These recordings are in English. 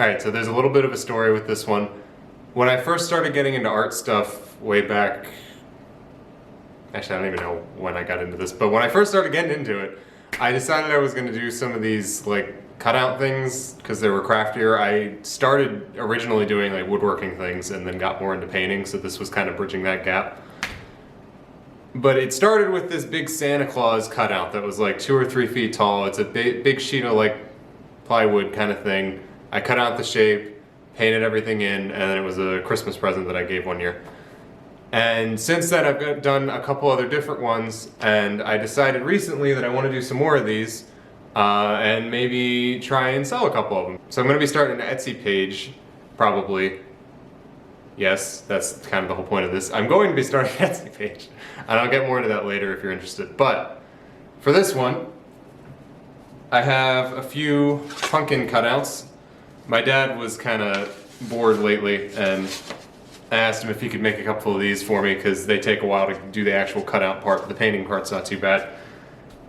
Alright, so there's a little bit of a story with this one. When I first started getting into art stuff way back, actually I don't even know when I got into this, but when I first started getting into it, I decided I was going to do some of these like cutout things because they were craftier. I started originally doing like woodworking things and then got more into painting, so this was kind of bridging that gap. But it started with this big Santa Claus cutout that was like 2 or 3 feet tall. It's a big sheet of like plywood kind of thing. I cut out the shape, painted everything in, and then it was a Christmas present that I gave one year. And since then I've done a couple other different ones, and I decided recently that I want to do some more of these and maybe try and sell a couple of them. So I'm going to be starting an Etsy page, probably. Yes, that's kind of the whole point of this. I'm going to be starting an Etsy page, and I'll get more into that later if you're interested. But for this one, I have a few pumpkin cutouts. My dad was kind of bored lately, and I asked him if he could make a couple of these for me because they take a while to do the actual cutout part, but the painting part's not too bad.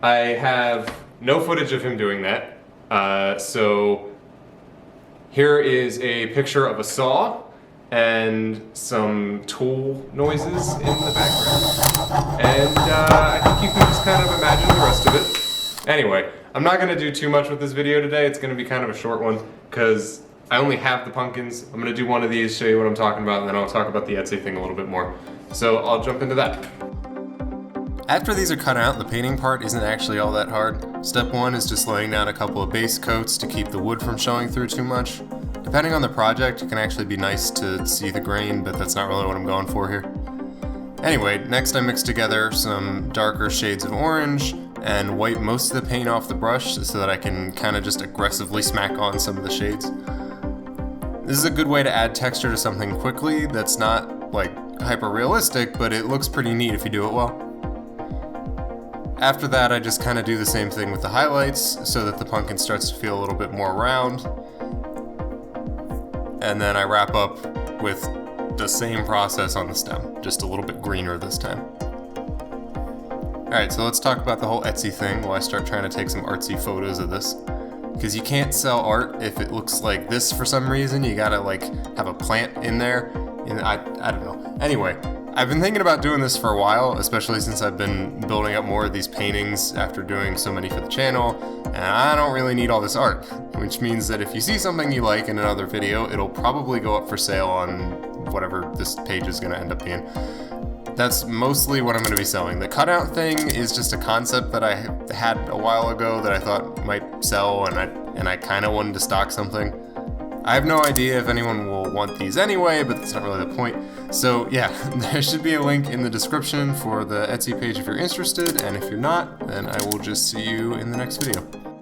I have no footage of him doing that, so here is a picture of a saw and some tool noises in the background, and I think you can just kind of imagine the rest of it. Anyway, I'm not going to do too much with this video today. It's going to be kind of a short one because I only have the pumpkins. I'm going to do one of these, show you what I'm talking about, and then I'll talk about the Etsy thing a little bit more. So I'll jump into that. After these are cut out, the painting part isn't actually all that hard. Step 1 is just laying down a couple of base coats to keep the wood from showing through too much. Depending on the project, it can actually be nice to see the grain, but that's not really what I'm going for here. Anyway, next I mix together some darker shades of orange and wipe most of the paint off the brush so that I can kind of just aggressively smack on some of the shades. This is a good way to add texture to something quickly that's not like hyper realistic, but it looks pretty neat if you do it well. After that, I just kind of do the same thing with the highlights so that the pumpkin starts to feel a little bit more round. And then I wrap up with the same process on the stem, just a little bit greener this time. Alright, so let's talk about the whole Etsy thing while I start trying to take some artsy photos of this. Because you can't sell art if it looks like this for some reason. You gotta like have a plant in there, and I don't know. Anyway, I've been thinking about doing this for a while, especially since I've been building up more of these paintings after doing so many for the channel, and I don't really need all this art, which means that if you see something you like in another video, it'll probably go up for sale on whatever this page is gonna end up being. That's mostly what I'm going to be selling. The cutout thing is just a concept that I had a while ago that I thought might sell, and I kind of wanted to stock something. I have no idea if anyone will want these anyway, but that's not really the point. So yeah, there should be a link in the description for the Etsy page if you're interested, and if you're not, then I will just see you in the next video.